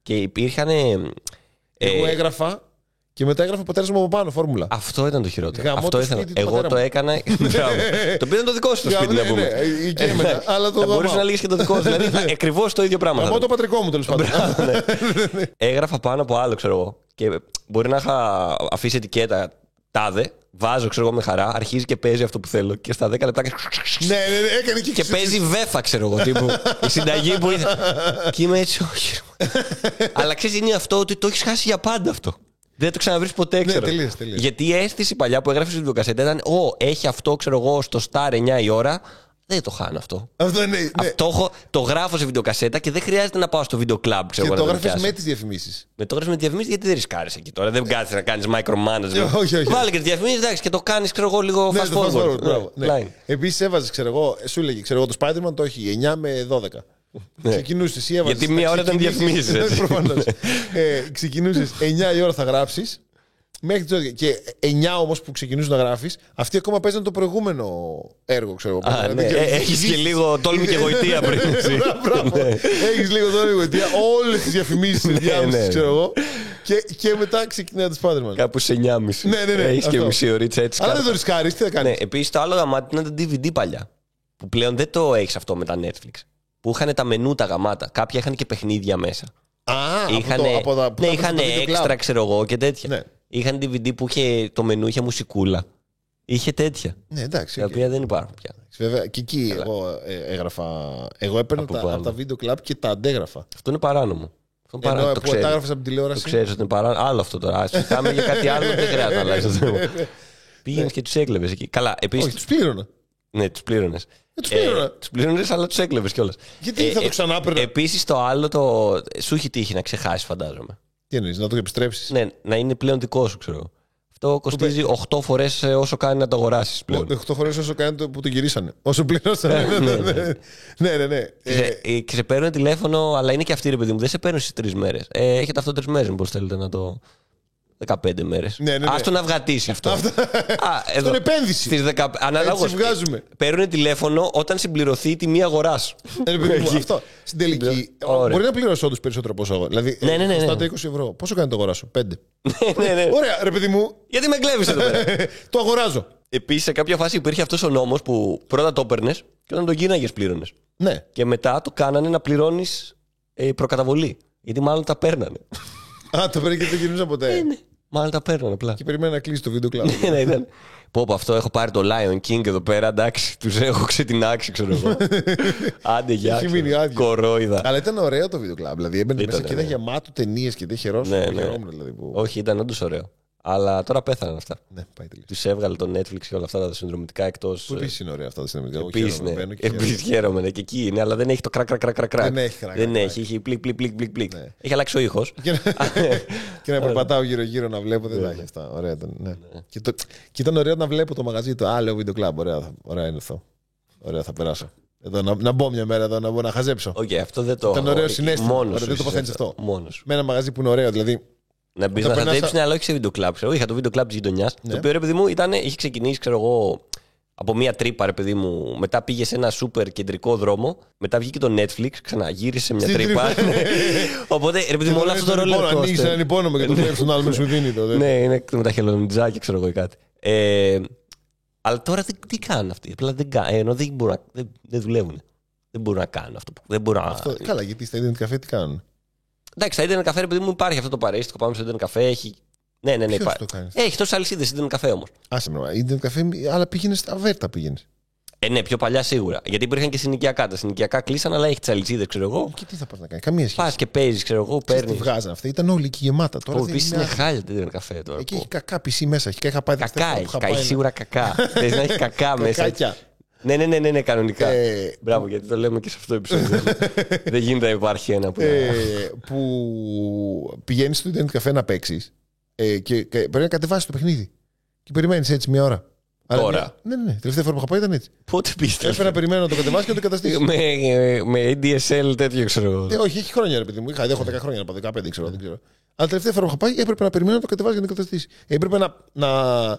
Και υπήρχαν. Εγώ έγραφα Και μετά έγραφε ο πατέρας μου από πάνω φόρμουλα. Αυτό ήταν το χειρότερο. Γαμώ Αυτό το ήθελα. σπίτι του Εγώ πατέρα το μου. έκανα. Το οποίο ήταν το δικό σου το σπίτι, να πούμε. Αλλά το μπορούσε να λέγεις και το δικό σου. Δηλαδή ακριβώς το ίδιο πράγμα. Γαμώ το πατρικό μου, τέλος πάντων. Έγραφα πάνω από άλλο, ξέρω εγώ. Και μπορεί να είχα αφήσει ετικέτα τάδε. Βάζω, ξέρω εγώ, με χαρά. Αρχίζει και παίζει αυτό που θέλω. Και στα 10 λεπτά. Ναι, έκανε και παίζει βέφα, ξέρω εγώ. Τύπου. Η συνταγή που ήθελα. Και είμαι έτσι, όχι. Αλλά ξέρεις, είναι αυτό ότι το έχει χάσει για πάντα αυτό. Δεν το ξαναβρει ποτέ, ξέρω. Τελείως. Γιατί η αίσθηση παλιά που έγραφε στη βιντεοκασέτα ήταν, έχει αυτό, ξέρω εγώ, στο Star 9 η ώρα. Δεν το χάνω αυτό. Αυτό είναι. Ναι. Αυτό το γράφω σε βιντεοκασέτα και δεν χρειάζεται να πάω στο βίντεο κλαμπ. Και το έγραφε με τις διαφημίσεις. Το έγραφε με τις διαφημίσεις γιατί δεν ρισκάρεις εκεί τώρα. Δεν κάθεσαι να κάνεις micromanagement. Όχι. Βάλε και τις διαφημίσεις, εντάξει, και το κάνεις, ξέρω εγώ, λίγο fast forward. Ναι. Επίσης έβαζες, ξέρω εγώ, σου έλεγε, ξέρω εγώ, το Spider-Man το έχει 9 με 12. Ξεκινούσες, εσύ έβαζες. Γιατί μία ώρα ήταν διαφημίσεις. Προφανώς. Ξεκινούσες 9 η ώρα θα γράψεις. Μέχρι τις 12. Και 9 όμως που ξεκινούσες να γράφεις, αυτοί ακόμα παίζαν το προηγούμενο έργο, ξέρω εγώ. Έχεις και λίγο τόλμη και γοητεία πριν. Έχεις λίγο τόλμη και γοητεία. Όλες τις διαφημίσεις ενδιάμεσες, ξέρω εγώ. Και μετά ξεκινάει το Spider-Man. Κάπου σε 9.30. Ναι. Έχεις και μισή ωρίτσα έτσι. Αλλά δεν το ρισκάρεις, τι θα κάνεις. Επίσης το άλλο γαμάτι ήταν τα DVD παλιά. Που πλέον δεν το έχεις αυτό με τα Netflix. Που είχαν τα μενού τα γαμάτα. Κάποια είχαν και παιχνίδια μέσα. Είχαν έξτρα, ξέρω εγώ, και τέτοια. Είχαν DVD που είχε το μενού, είχε μουσικούλα. Είχε τέτοια. Ναι, εντάξει. Τα οποία δεν υπάρχουν πια. Βέβαια, και εκεί εγώ έγραφα. Εγώ έπαιρνα από τα βίντεο κλαμπ και τα αντέγραφα. Αυτό είναι παράνομο. Ενώ που τα έγραφες από την τηλεόραση. Το ξέρεις ότι είναι παράνομο. Άλλο αυτό τώρα. Α συζητάμε για κάτι άλλο, δεν χρειάζεται να αλλάξει το θέμα. Πήγαινε και του έκλεβε εκεί. Καλά, επίσης. Όχι, του πλήρωνα. Ναι, του πλήρωνε. Του πλήρωνε, αλλά του έκλεβε κιόλα. Γιατί θα το ξανά παίρνω. Επίσης το άλλο, σου έχει τύχει να ξεχάσει, φαντάζομαι. Τι εννοείς, να το επιστρέψεις. Ναι, να είναι πλέον δικό σου, ξέρω. Αυτό κοστίζει 8 φορές όσο κάνει να το αγοράσεις πλέον. 8 φορές όσο κάνει που το γυρίσανε. Όσο πληρώσανε. Ναι. Και σε παίρνουν τηλέφωνο, αλλά είναι και αυτοί, ρε παιδί μου. Δεν σε παίρνουν στις 3 μέρες. Έχετε αυτό 3 μέρες, μήπως θέλετε να το. 15 μέρες. Ναι. Ας το να βγατήσει αυτό. Στον επένδυση. Αναλόγως. Παίρνουν τηλέφωνο όταν συμπληρωθεί η τιμή αγοράς. Αυτό. Στην τελική. Μπορεί να πληρώσει όντως περισσότερο από όσο αγορά. Δηλαδή, στα 20 ευρώ. Πόσο κάνει το αγοράσω, 5. Ωραία, ρε παιδί μου. Γιατί με κλέβεις εδώ πέρα. Το αγοράζω. Επίσης, σε κάποια φάση υπήρχε αυτός ο νόμος που πρώτα το έπαιρνες και όταν τον γίναγες πλήρωνες. Ναι. Και μετά το κάνανε να πληρώνεις προκαταβολή. Γιατί μάλλον τα παίρνανε. Το παίρνει και δεν γυρνούσα ποτέ. Ναι. Μάλλον τα παίρνουν απλά. Και περιμένω να κλείσει το βίντεο κλαμπ. Ναι, ήταν. Πω, αυτό έχω πάρει το Lion King εδώ πέρα. Εντάξει, τους έχω ξετινάξει, ξέρω εγώ. Άντε, γεια. Κορόιδα. Αλλά ήταν ωραίο το βίντεο κλαμπ. Δηλαδή έμπαινε μέσα και ήταν γεμάτο ταινίες και δεν χαιρόσουν. Όχι, ήταν όντως ωραίο. Αλλά τώρα πέθαναν αυτά. Ναι, πάει τελείως. Τους έβγαλε το Netflix και όλα αυτά τα συνδρομητικά εκτός. Που επίσης είναι ωραία αυτά τα συνδρομητικά. Επίσης χαίρομαι. Και εκεί είναι, αλλά δεν έχει το κρακ. Δεν έχει. Έχει πλικ. Έχει αλλάξει ο ήχος. Και να περπατάω γύρω-γύρω να βλέπω. Δεν τα έχει αυτά. Ωραία ήταν. Και ήταν ωραίο να βλέπω το μαγαζί του. Λέω βίντεο κλαμπ. Ωραία είναι αυτό. Ωραία, θα περάσω. Εδώ, να μπω μια μέρα εδώ να μπορώ να χαζέψω. Αυτό δεν το. Ήταν ωραίο συνέστημα. Δεν το παθαίνεις αυτό. Με ένα μαγαζί που είναι ωραίο. Δηλαδή. Να μπει να χαζέψει, ναι, αλλά όχι σε βίντεο κλαμπ. Είχα το βίντεο κλαμπ τη γειτονιά. Ναι. Το οποίο, ρε παιδί μου, είχε ξεκινήσει, ξέρω εγώ, από μία τρύπα, ρε παιδί μου. Μετά πήγε σε ένα σούπερ κεντρικό δρόμο. Μετά βγήκε το Netflix, ξαναγύρισε σε μια τρύπα. Οπότε, ρε παιδί μου, όλο αυτό το ρόλο. Ανοίγει έναν υπόνομο και το βλέπει τον άλλο με σου δίνει τότε. Ναι, είναι με τα χελονιτζάκια, ξέρω εγώ, ή κάτι. Αλλά τώρα τι κάνουν αυτοί. Απλά δεν δουλεύουν. Δεν μπορούν να κάνουν αυτό. Καλά, γιατί στα Internet καφέ τι κάνουν. Εντάξει, στα Internet καφέ, επειδή μου υπάρχει αυτό το παρέστηκο. Πάμε στο Internet καφέ, έχει. Ναι, έχει τόσε αλυσίδες Internet καφέ όμως. Άσε με, Internet καφέ, αλλά πήγαινε στα Βέρτα πήγαινε. Ναι, πιο παλιά σίγουρα. Γιατί υπήρχαν και συνοικιακά. Τα συνοικιακά κλείσαν, αλλά έχει τις αλυσίδες, ξέρω εγώ. Και τι θα πας να κάνει, καμία σχέση. Πας και παίζεις, ξέρω εγώ, παίρνεις. Τι βγάζαν αυτά, ήταν όλοι εκεί γεμάτα. Τώρα επίσης είναι χάλια το Internet καφέ τώρα. Εκεί έχει κακά πισί μέσα, έχει σίγουρα κακά. Θες να έχει κακά μέσα. Ναι, κανονικά. Μπράβο, γιατί το λέμε και σε αυτό το επεισόδιο. Δεν γίνεται να υπάρχει ένα που πηγαίνει στο Internet καφέ να παίξει και πρέπει να κατεβάσει το παιχνίδι. Και περιμένει έτσι μια ώρα. Τώρα. Ναι. Τελευταία φορά που είχα πάει ήταν έτσι. Πότε πίστευα. Έπρεπε να περιμένω να το κατεβάσει και να το καταστήσει. Με ADSL τέτοιο ξέρω. Όχι, έχει χρόνια ρε παιδί μου. Έχω 10 χρόνια να πάω, 15 ξέρω. Αλλά τελευταία φορά που είχα πάει έπρεπε να περιμένω να το κατεβάσει και να το καταστήσει. Έπρεπε να.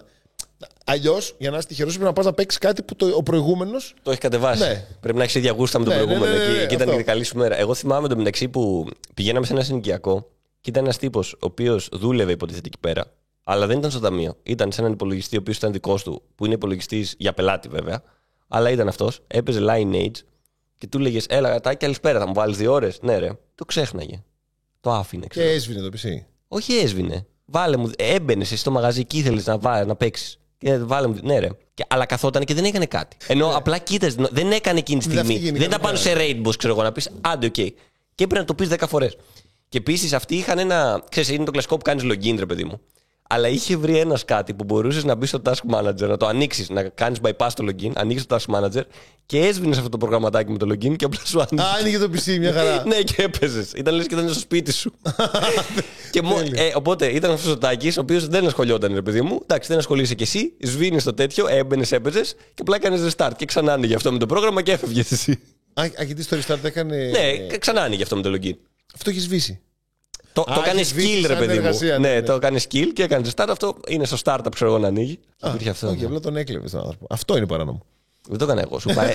Αλλιώς, για να είσαι τυχερός, πρέπει να πας να παίξεις κάτι που ο προηγούμενος το έχει κατεβάσει. Ναι. Πρέπει να έχεις ίδια γούστα με τον προηγούμενο. Εκεί ήταν και καλή σου μέρα. Εγώ θυμάμαι το μεταξύ που πηγαίναμε σε ένα συνοικιακό και ήταν ένας τύπος ο οποίος δούλευε υποτίθεται εκεί πέρα. Αλλά δεν ήταν στο ταμείο. Ήταν σε έναν υπολογιστή ο οποίος ήταν δικός του, που είναι υπολογιστής για πελάτη βέβαια. Αλλά ήταν αυτός. Έπαιζε Lineage και του λέγες: Έλα, γατάκι, καλησπέρα, θα μου βάλεις 2 ώρες. Ναι, ρε. Το ξέχναγε. Το άφηνε. Και έσβηνε το PC. Όχι, έσβηνε. Βάλε μου. Έμπαινε εσύ στο μαγαζί και ήθελες να παίξεις. Βάλε μου. Ναι, ρε. Αλλά καθόταν και δεν έκανε κάτι. Ενώ απλά κοίταζε. Δεν έκανε εκείνη τη στιγμή. Δεν ήταν πάνω σε raid boss, ξέρω εγώ, να πει άντε, οκ. Και έπρεπε να το πει 10 φορές. Και επίσης αυτοί είχαν ένα. Ξέρεις, είναι το κλασικό που κάνεις login, ρε παιδί μου. Αλλά είχε βρει ένας κάτι που μπορούσες να μπει στο Task Manager, να το ανοίξεις, να κάνεις bypass το login, ανοίξεις το Task Manager και έσβηνες αυτό το προγραμματάκι με το login και απλά σου άνοιγε. Άνοιγε το PC, μια χαρά. Ναι, και έπαιζες. Ήταν λες και ήταν στο σπίτι σου. Οπότε ήταν αυτός ο Τάκης, ο οποίος δεν ασχολιόταν, ρε παιδί μου. Εντάξει, δεν ασχολείσαι κι εσύ, σβήνεις το τέτοιο, έμπαινες, έπαιζες και απλά έκανες restart. Και ξανά άνοιγε αυτό με το πρόγραμμα και έφευγες εσύ. Γιατί στο restart έκανε. Ναι, ξανά άνοιγε αυτό με το login. Αυτό έχει σβήσει. Το έκανε skill, ρε παιδί μου. Ναι, το έκανε skill και έκανε start. Αυτό είναι στο startup, ξέρω εγώ, να ανοίγει. Όχι, απλά τον έκλεβε τον άνθρωπο. Αυτό είναι παράνομο. Δεν το έκανα εγώ. Σου πάει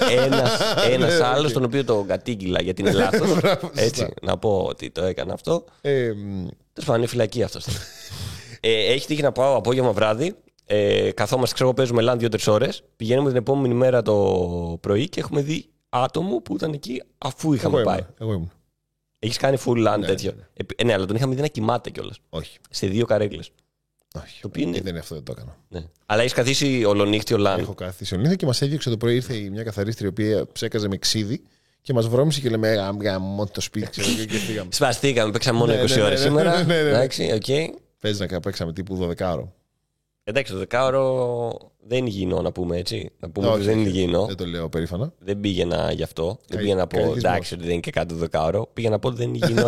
ένας άλλος, τον οποίο το κατήγγειλα γιατί είναι λάθος. Έτσι, να πω ότι το έκανα αυτό. Τέλος πάντων, είναι φυλακή αυτό. Έχει τύχει να πάω απόγευμα βράδυ. Καθόμαστε, ξέρω εγώ, παίζουμε LAN 2-3 ώρες. Πηγαίνουμε την επόμενη μέρα το πρωί και έχουμε δει άτομο που ήταν εκεί αφού είχαμε πάει. Εγώ ήμουν. Έχεις κάνει full LAN τέτοιο. Ναι, αλλά τον είχαμε δει να κοιμάται κιόλας. Όχι. Σε 2 καρέκλες. Όχι. Το οποίο είναι... Δεν είναι αυτό, δεν το έκανα. Ναι. Αλλά έχεις καθίσει ολονύχτιο LAN. Έχω καθίσει ολονύχτιο και μας έδιωξε το πρωί. Ήρθε μια καθαρίστρια η οποία ψέκαζε με ξύδι και μας βρώμισε και λέμε: μόνο το σπίτι, ξέρω και φύγαμε. Σπαστήκαμε, παίξαμε μόνο 20 ώρες σήμερα. Εντάξει, οκ. Παίζει να παίξαμε τύπου 12ωρο. Εντάξει, το 10ωρο δεν είναι υγιεινό να πούμε έτσι. Να πούμε ότι δεν είναι υγιεινό. Δεν το λέω περήφανα. Δεν πήγαινα γι' αυτό. Δεν πήγαινα να πω εντάξει, ότι δεν είναι και κάτι το 10ωρο. Πήγαινα να πω ότι δεν είναι υγιεινό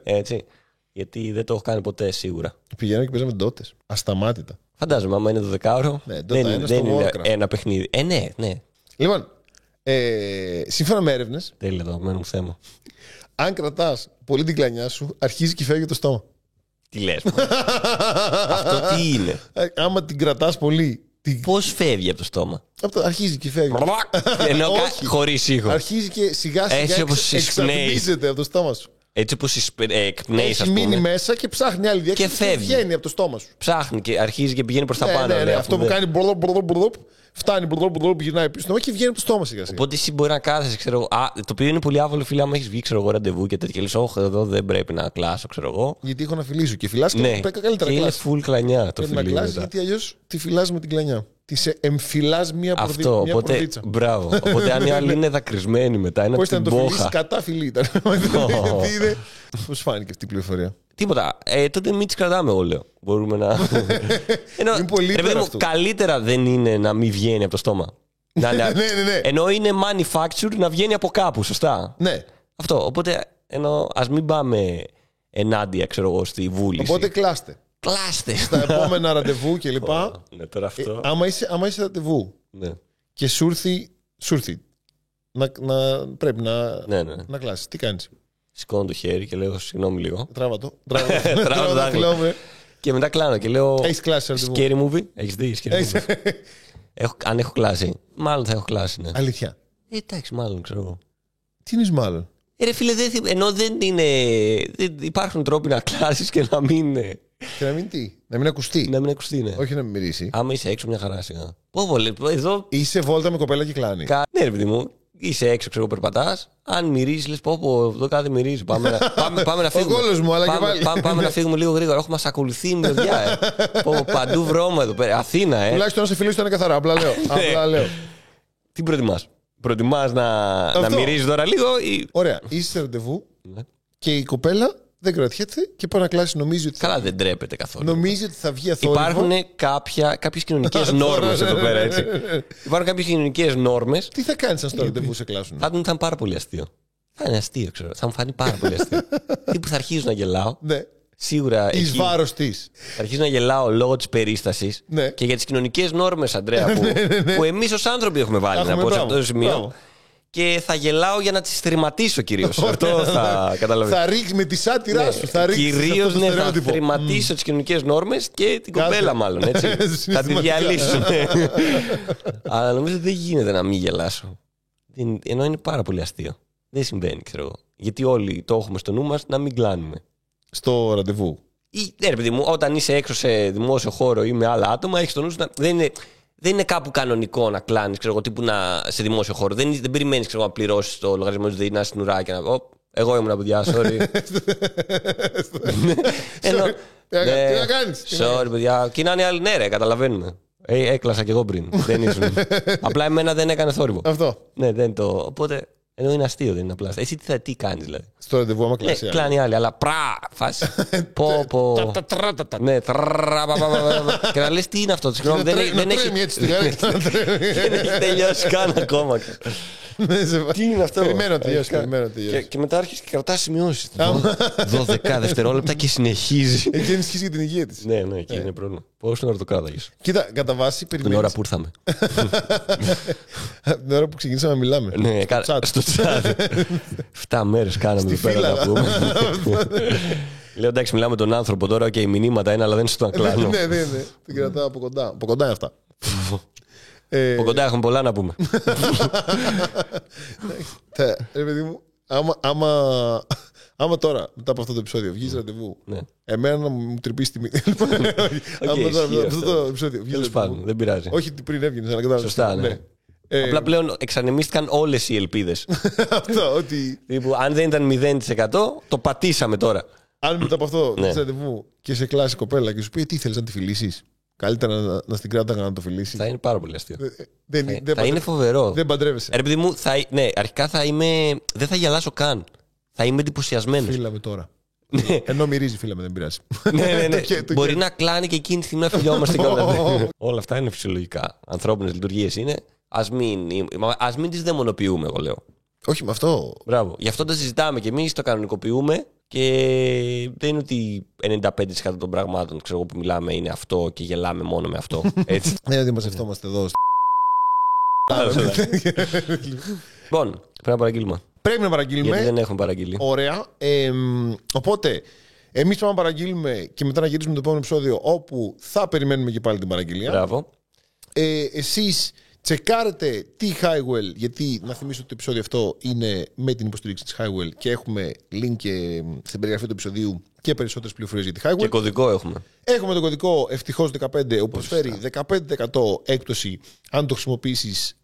έτσι. Γιατί δεν το έχω κάνει ποτέ σίγουρα. Πηγαίνω και παίζαμε ντότες. Ασταμάτητα. Φαντάζομαι, άμα είναι το 10ωρο. Δεν είναι ένα παιχνίδι. Ναι. Λοιπόν, σύμφωνα με έρευνες. Τέλεια το αγαπημένο μου θέμα. Αν κρατάς πολύ την κλανιά σου, αρχίζει και φεύγει το στόμα. Τι λες, αυτό τι είναι? Άμα την κρατάς πολύ. Πώς φεύγει από το στόμα? Αρχίζει και φεύγει. Ενώ χωρίς ήχο. Αρχίζει και σιγά σιγά εξατμίζεται από το στόμα σου. Έτσι όπως εκπνέεις, έχει μείνει μέσα και ψάχνει άλλη διεύθυνση και βγαίνει από το στόμα σου. Ψάχνει και αρχίζει και πηγαίνει προς τα πάνω. Ναι, αυτό που κάνει φτάνει, γυρνάει πίσω και βγαίνει από το στόμα σιγά. Οπότε εσύ μπορεί να κάθεσαι, ξέρω. Το οποίο είναι πολύ άβολο, φίλε, άμα έχει βγει, ξέρω εγώ, ραντεβού και τέτοια. Λες, όχι, εδώ δεν πρέπει να κλάσω, ξέρω εγώ. Γιατί έχω να φιλήσω και φυλάς και καλύτερα. Και είναι full κλανιά το φιλί. Να κλάσεις, γιατί αλλιώς τη φυλάς με την κλανιά. Τη εμφυλάς μία προδίτσα. Αυτό, οπότε. Μπράβο. Οπότε αν οι άλλοι είναι δακρυσμένοι μετά, είναι από την μπόχα. Πώς ήταν το φιλήσει κατά φιλί ήταν. Πώς φάνηκε αυτή η πληροφορία? Τίποτα. Τότε μην τις κρατάμε, εγώ λέω. Μπορούμε να. Είναι πολύ ρε, καλύτερα δεν είναι να μην βγαίνει από το στόμα. Ναι. Ενώ είναι manufactured να βγαίνει από κάπου, σωστά. Ναι. Αυτό. Οπότε ας μην πάμε ενάντια, ξέρω εγώ, στη βούληση. Οπότε κλάστε. Στα επόμενα ραντεβού και λοιπά. Ναι, τώρα αυτό. Άμα είσαι ραντεβού και σου έρθει πρέπει να κλάσεις. Τι κάνεις? Σηκώνω το χέρι και λέω συγγνώμη λίγο. Τράβα το. Και μετά κλάνω και λέω. Έχεις κλάσει ραντεβού? Scary movie. Έχεις δει scary movie? Αν έχω κλάσει. Μάλλον θα έχω κλάσει, ναι. Αλήθεια? Εντάξει, μάλλον ξέρω εγώ. Τι είναι μάλλον? Ρε φίλε, ενώ δεν είναι. Υπάρχουν τρόποι να κλάσεις και να μην. Και να μην τι? Να μην ακουστεί. Να μην ακουστεί, ναι. Όχι να μην μυρίσει. Άμα είσαι έξω, μια χαρά σιγά. Εδώ. Είσαι βόλτα με κοπέλα και κλάνει. Ναι, ρε παιδί μου. Είσαι έξω, ξέρω, περπατάς. Αν μυρίζει, λες πω, εδώ κάτι μυρίζει. Πάμε να φύγουμε. Ο κόλος μου, αλλά και πάλι. Πάμε να φύγουμε λίγο γρήγορα. Έχουμε μας ακολουθεί η μυρωδιά. Παντού βρώμα εδώ πέρα. Αθήνα, Τουλάχιστον να σε φιλήσει ήταν καθαρά. Απλά λέω. Τι προτιμάς? Προτιμάς να μυρίζει τώρα λίγο ή. Ωραία. Είσαι σε ραντεβού και η κοπέλα δεν κρατιέται και πάει να κλάσει. Νομίζει ότι. Καλά, δεν τρέπεται καθόλου. Νομίζει ότι θα βγει αθόρυβο. Υπάρχουν κάποιες κοινωνικές νόρμες εδώ πέρα, έτσι. Υπάρχουν κάποιες κοινωνικές νόρμες. Τι θα κάνεις αν στο ραντεβού σε κλάσουν? Θα ήταν πάρα πολύ αστείο. Θα είναι αστείο, ξέρω. Θα μου φανεί πάρα πολύ αστείο. Τι που θα αρχίζω να γελάω. Ναι. Σίγουρα. Εις βάρος της. Θα αρχίσω να γελάω λόγω της περίστασης και για τις κοινωνικές νόρμες, Αντρέα, που εμείς ως άνθρωποι έχουμε βάλει να πω σε αυτό το σημείο. Και θα γελάω για να τις θρηματίσω κυρίως. Αυτό θα καταλαβαίνω. Θα ρίξει με τη σάτυρά σου. Κυρίως θα θρηματίσω τις κοινωνικές νόρμες και την κοπέλα, μάλλον. Έτσι. Θα τη διαλύσω. Αλλά νομίζω ότι δεν γίνεται να μην γελάσω. Ενώ είναι πάρα πολύ αστείο. Δεν συμβαίνει, ξέρω εγώ. Γιατί όλοι το έχουμε στο νου μας να μην κλάνουμε. Στο ραντεβού. Ναι, ρε παιδί μου, όταν είσαι έξω σε δημόσιο χώρο ή με άλλα άτομα, έχεις τον νου σου δεν είναι κάπου κανονικό να κλάνεις, τύπου σε δημόσιο χώρο. Δεν περιμένεις να πληρώσεις το λογαριασμό του ΔΕΗ, να είσαι στην ουρά και να πω. Εγώ ήμουν παιδιά, sorry. Τι να κάνεις. Sorry, παιδιά. Και να είναι άλλοι, ναι, ρε, καταλαβαίνουμε. Έκλασα κι εγώ πριν. Δεν ήσουν. Απλά εμένα δεν έκανε θόρυβο. Αυτό. Ναι, δεν το. Οπότε. Ενώ είναι αστείο, δεν είναι απλά. Εσύ τι κάνεις, δηλαδή. Στο ραντεβού, άμα κλάσει. Ναι, κλάνει άλλη, αλλά φάση. Πω. Ναι, και να λες τι είναι αυτό. Δεν έχει τελειώσει καν ακόμα. Τι είναι αυτό. Περιμένω να τελειώσει. Και μετά άρχισε και κρατά σημειώσεις. 12 δευτερόλεπτα και συνεχίζει. Εκεί ενισχύσει για την υγεία της. Ναι, εκεί είναι πρόβλημα. Πόση ώρα το κράταγες? Κοίτα, κατά βάση περιμένεις. Την ώρα που ήρθαμε. Την ώρα που ξεκινήσαμε να μιλάμε. Ναι, στο τσάτ. 7 μέρες κάναμε εδώ πέρα να πούμε. Λέω εντάξει, μιλάμε με τον άνθρωπο τώρα και οι μηνύματα είναι, αλλά δεν στο κλάνω. Ναι. Την κρατάω από κοντά. Από κοντά είναι αυτά. Από κοντά έχουμε πολλά να πούμε. Ρε παιδί μου, άμα τώρα μετά από αυτό το επεισόδιο βγεις ραντεβού, εμένα να μου τρυπήσει τη μύτη. Άμα τώρα μετά από αυτό το επεισόδιο βγεις ραντεβού. Δεν πειράζει. Όχι πριν έβγαινες, αλλά κατάλαβες. Σωστά, ναι. Απλά πλέον εξανεμίστηκαν όλες οι ελπίδες. Αυτό, ότι. Αν δεν ήταν 0%, το πατήσαμε τώρα. Αν μετά από αυτό βγεις ραντεβού και σε κλάσει κοπέλα και σου πει τι θέλεις να τη φιλήσεις. Καλύτερα να στην κράταγα να το φιλήσει. Θα είναι πάρα πολύ αστείο. Θα είναι φοβερό. Δεν παντρεύεσαι. Ρε παιδί μου, αρχικά δεν θα γελάσω καν. Θα είμαι εντυπωσιασμένος. Φίλαμε τώρα. Ενώ μυρίζει, φίλαμε, δεν πειράζει. Ναι. Μπορεί να κλάνει και εκείνη τη στιγμή να φιλιόμαστε κιόλας. Όλα αυτά είναι φυσιολογικά. Ανθρώπινες λειτουργίες είναι. Ας μην τις δαιμονοποιούμε, εγώ λέω. Όχι με αυτό. Μπράβο. Γι' αυτό τα συζητάμε κι εμείς, το κανονικοποιούμε. Και δεν είναι ότι 95% των πραγμάτων που μιλάμε είναι αυτό και γελάμε μόνο με αυτό. Έτσι. Δεν μαζευτόμαστε εδώ. Λοιπόν, πρέπει να παραγγείλουμε. Πρέπει να παραγγείλουμε. Γιατί δεν έχουμε παραγγείλει. Ωραία. Οπότε, εμείς πάμε να παραγγείλουμε και μετά να γυρίσουμε το επόμενο επεισόδιο όπου θα περιμένουμε και πάλι την παραγγελία. Μπράβο. Εσείς τσεκάρετε τη Highwell, γιατί να θυμίσω ότι το επεισόδιο αυτό είναι με την υποστήριξη της Highwell και έχουμε link και στην περιγραφή του επεισοδίου και περισσότερες πληροφορίες για τη Highwell. Και κωδικό έχουμε. Έχουμε το κωδικό ευτυχώς 15, όπου προσφέρει 15% έκπτωση αν το χρησιμοποιήσεις.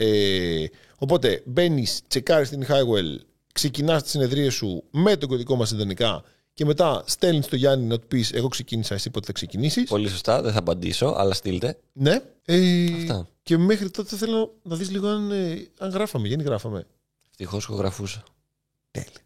Οπότε μπαίνεις, τσεκάρεις την Highwell, ξεκινάς τις συνεδρίες σου με τον κωδικό μας ιδανικά και μετά στέλνεις το Γιάννη να του πεις εγώ ξεκίνησα, εσύ πότε θα ξεκινήσεις. Πολύ σωστά, δεν θα απαντήσω, αλλά στείλτε. Ναι. Αυτά. Και μέχρι τότε θέλω να δεις λίγο αν γράφαμε. Γιατί γράφαμε. Ευτυχώς ηχογραφούσα. Τέλεια.